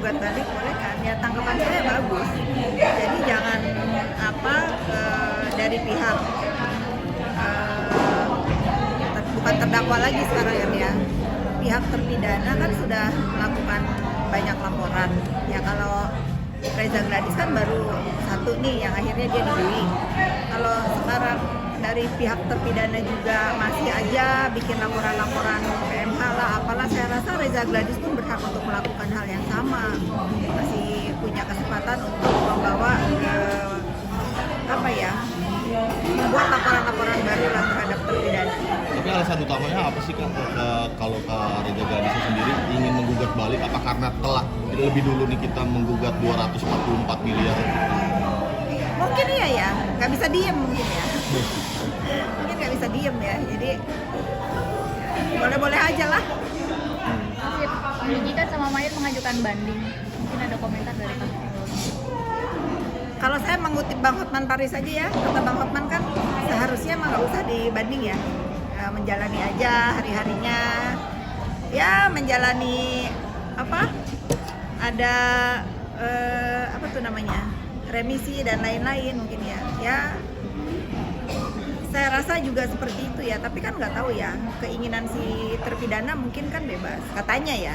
menggugat balik boleh kan? Ya tanggapan saya bagus. Jadi jangan dari pihak bukan terdakwa lagi sekarang ya. Pihak terpidana kan sudah melakukan banyak laporan. Ya kalau Reza Gladys kan baru satu nih yang akhirnya dia dibeli. Kalau sekarang dari pihak terpidana juga masih aja bikin laporan-laporan PMH lah apalah, saya rasa Reza Gladys pun berhak untuk melakukan hal yang sama. Masih punya kesempatan untuk membawa membuat laporan-laporan baru lah terhadap terpidana. Tapi alasan utamanya apa sih Kak, kalau Kak Reza Gladys sendiri ingin menggugat balik? Apa karena telah lebih dulu nih kita menggugat 244 miliar? Mungkin iya ya, nggak bisa diem mungkin ya. Mungkin nggak bisa diem ya, jadi boleh-boleh aja lah. Sip, Nijika sama Mayat mengajukan banding. Mungkin ada komentar dari Kak. Kalau saya mengutip Bang Hotman Paris aja ya, kata Bang Hotman kan seharusnya emang nggak usah dibanding ya, menjalani aja hari-harinya, ya menjalani ada remisi dan lain-lain mungkin ya. Saya rasa juga seperti itu ya, tapi kan nggak tahu ya, keinginan si terpidana mungkin kan bebas katanya ya.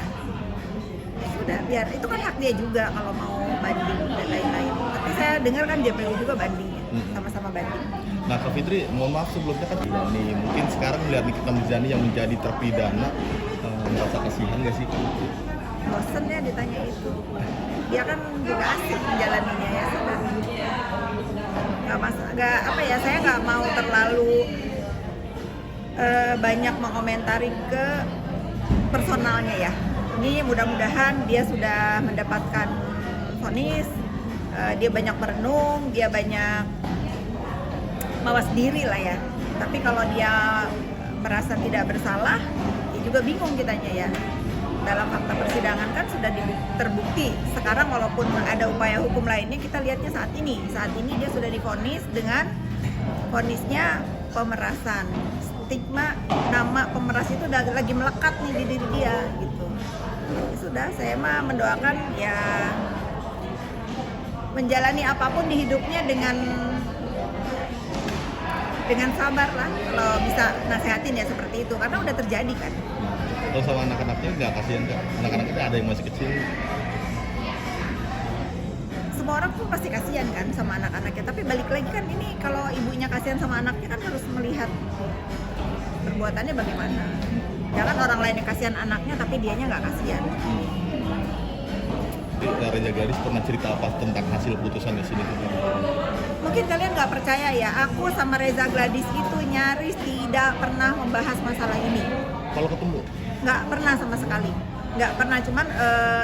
Ya sudah, biar itu kan hak dia juga kalau mau banding dan lain-lain. Tapi saya dengar kan JPU juga banding ya, sama-sama banding. Nah Kak Fitri, mohon maaf sebelumnya kan nih, mungkin sekarang melihat Nikita Mirzani yang menjadi terpidana, merasa kasihan nggak sih? Bosen ya ditanya itu. Dia kan juga asik menjalaninya ya. Saya nggak mau terlalu banyak mengomentari ke personalnya ya. Ini mudah-mudahan dia sudah mendapatkan vonis, dia banyak merenung, dia banyak mawas diri lah ya. Tapi kalau dia merasa tidak bersalah, ya juga bingung kitanya ya. Dalam fakta persidangan kan sudah terbukti. Sekarang walaupun ada upaya hukum lainnya, kita lihatnya saat ini dia sudah divonis dengan vonisnya pemerasan. Stigma nama pemeras itu udah lagi melekat nih di diri dia gitu. Ya sudah, saya mah mendoakan ya menjalani apapun di hidupnya dengan sabar lah. Kalau bisa nasehatin ya seperti itu, karena udah terjadi kan. Kalau sama anak-anaknya nggak kasihan Kak? Anak-anaknya ada yang masih kecil. Semua orang pun pasti kasihan kan sama anak-anaknya, tapi balik lagi kan ini kalau ibunya kasihan sama anaknya kan harus melihat perbuatannya bagaimana. Jangan orang lain yang kasihan anaknya tapi dianya nggak kasihan. Reza Gladys pernah cerita apa tentang hasil putusan di sini? Mungkin kalian nggak percaya ya, aku sama Reza Gladys itu nyaris tidak pernah membahas masalah ini. Kalau ketemu? Nggak pernah sama sekali. Nggak pernah, cuman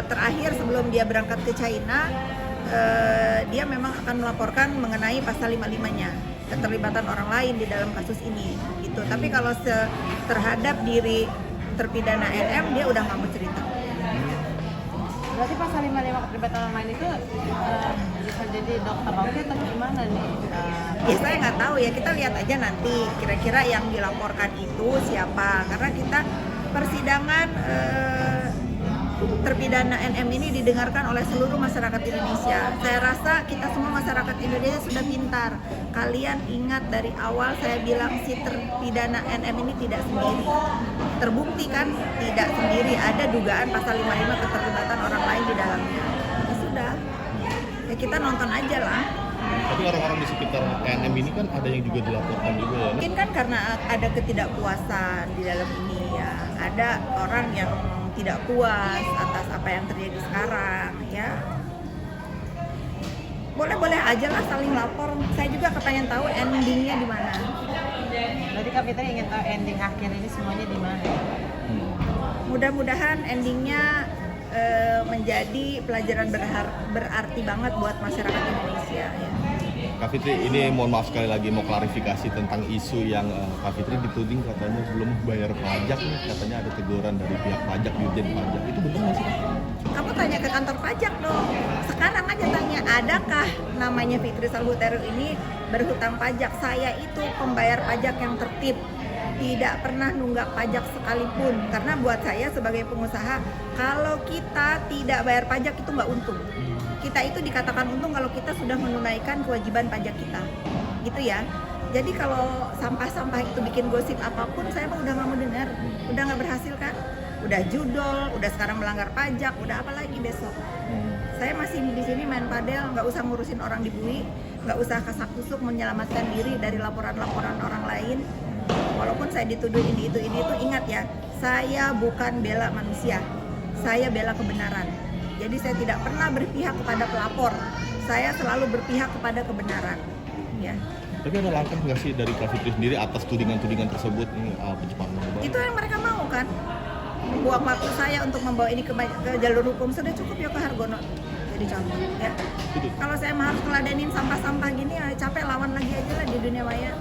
terakhir sebelum dia berangkat ke China, dia memang akan melaporkan mengenai pasal 55-nya, keterlibatan orang lain di dalam kasus ini gitu. Tapi kalau terhadap diri terpidana NM dia udah nggak mau cerita. Berarti pasal 55 keterlibatan orang lain itu bisa jadi dokter oke atau gimana nih? Ya saya nggak tahu ya, kita lihat aja nanti kira-kira yang dilaporkan itu siapa, karena kita persidangan terpidana NM ini didengarkan oleh seluruh masyarakat Indonesia. Saya rasa kita semua masyarakat Indonesia sudah pintar. Kalian ingat dari awal saya bilang si terpidana NM ini tidak sendiri. Terbukti kan tidak sendiri, ada dugaan pasal 55 keterlibatan orang lain di dalamnya. Ya sudah, ya kita nonton aja lah. Tapi orang-orang di sekitar NM ini kan ada yang juga dilaporkan juga ya? Mungkin kan karena ada ketidakpuasan di dalam ini ya. Ada orang yang tidak puas atas apa yang terjadi sekarang ya. Boleh-boleh aja lah saling lapor. Saya juga kepengen tahu endingnya di mana. Berarti Kak Fitri ingin tahu ending akhir ini semuanya di mana? Mudah-mudahan endingnya menjadi pelajaran berarti banget buat masyarakat Indonesia ya. Kak Fitri, ini mohon maaf sekali lagi mau klarifikasi tentang isu yang Kak Fitri dituding katanya belum bayar pajak nih, katanya ada teguran dari pihak pajak, Dirjen Pajak. Itu betul nggak sih? Kamu tanya ke kantor pajak dong. Sekarang aja tanya, adakah namanya Fitri Salhuteru ini berhutang pajak? Saya itu pembayar pajak yang tertib. tidak pernah nunggak pajak sekalipun. Karena buat saya sebagai pengusaha, kalau kita tidak bayar pajak itu nggak untung. Kita itu dikatakan untung kalau kita sudah menunaikan kewajiban pajak kita, gitu ya. Jadi kalau sampah-sampah itu bikin gosip apapun, saya mah udah nggak mau dengar. Udah nggak berhasil kan? Udah judol, udah sekarang melanggar pajak, udah apa lagi besok? Saya masih di sini main padel, nggak usah ngurusin orang di bui, nggak usah kasak-kusuk menyelamatkan diri dari laporan-laporan orang lain. Walaupun saya dituduh ini itu, ingat ya, saya bukan bela manusia, saya bela kebenaran. Jadi saya tidak pernah berpihak kepada pelapor, saya selalu berpihak kepada kebenaran. Ya. Tapi ada langkah nggak sih dari Kak Fitri sendiri atas tudingan-tudingan tersebut ini pencemaran nama baik? Itu yang mereka mau kan? Buang waktu saya untuk membawa ini ke jalur hukum, sudah cukup ya ke Hargono jadi contoh ya. Kalau saya harus ngeladenin sampah-sampah gini, ya capek, lawan lagi aja lah di dunia maya.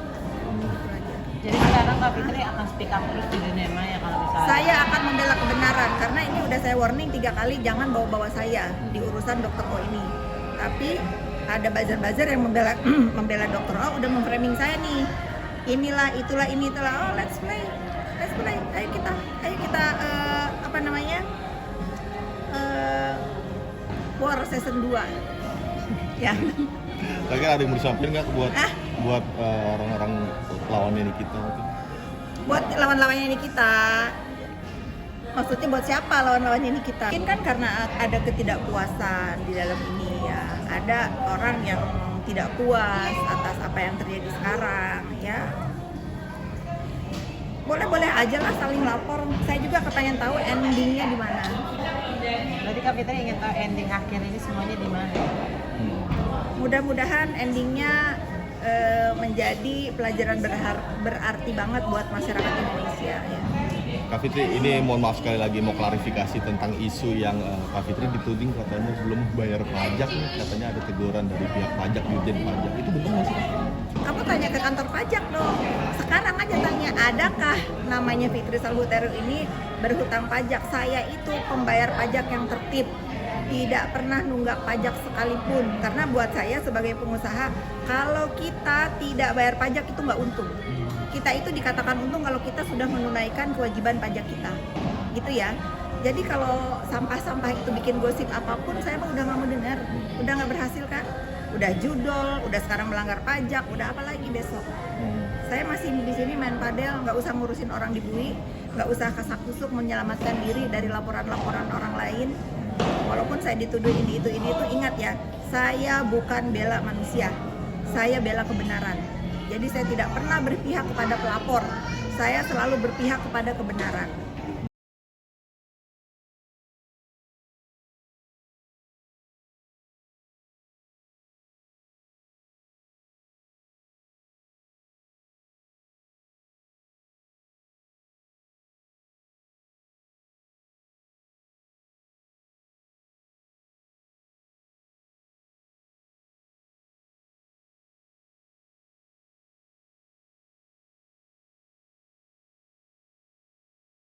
Gitu aja. Jadi sekarang Kak Fitri akan speak up terus di dunia maya kalau misalnya Saya akan membela kebenaran karena ini udah saya warning 3 kali, jangan bawa-bawa saya di urusan Dr. O ini. Tapi ada buzzer-buzzer yang membela membela Dr. O, udah memframing saya nih. Inilah, itulah, ini itulah. Oh, let's play. Ayo kita apa namanya? War season 2. Ya. Lagi ada yang mau disampaikan nggak buat orang-orang lawannya ini kita? Buat lawan-lawannya ini kita, maksudnya buat siapa lawan-lawannya ini kita? Mungkin kan karena ada ketidakpuasan di dalam ini ya, ada orang yang tidak puas atas apa yang terjadi sekarang ya. Boleh-boleh aja lah saling lapor. Saya juga kepengen tahu endingnya di mana. berarti Kak Fitri ingin tahu ending akhir ini semuanya di mana? Mudah-mudahan endingnya menjadi pelajaran berarti banget buat masyarakat Indonesia ya. Kak Fitri, ini mohon maaf sekali lagi mau klarifikasi tentang isu yang Kak Fitri dituding katanya belum bayar pajak nih, katanya ada teguran dari pihak pajak, Dirjen Pajak. Itu benar nggak sih? Kamu tanya ke kantor pajak dong. Sekarang aja tanya, adakah namanya Fitri Salhuteru ini berhutang pajak? Saya itu pembayar pajak yang tertib, tidak pernah nunggak pajak sekalipun. Karena buat saya sebagai pengusaha, kalau kita tidak bayar pajak itu nggak untung. Kita itu dikatakan untung kalau kita sudah menunaikan kewajiban pajak kita, gitu ya. Jadi kalau sampah-sampah itu bikin gosip apapun, saya mah udah nggak mau dengar. Udah nggak berhasil kan? Udah judol, udah sekarang melanggar pajak, udah apa lagi besok? Saya masih di sini main padel, nggak usah ngurusin orang di bui, nggak usah kasak-kusuk menyelamatkan diri dari laporan-laporan orang lain. Walaupun saya dituduh ini itu, ingat ya, saya bukan bela manusia, saya bela kebenaran. Jadi saya tidak pernah berpihak kepada pelapor, saya selalu berpihak kepada kebenaran.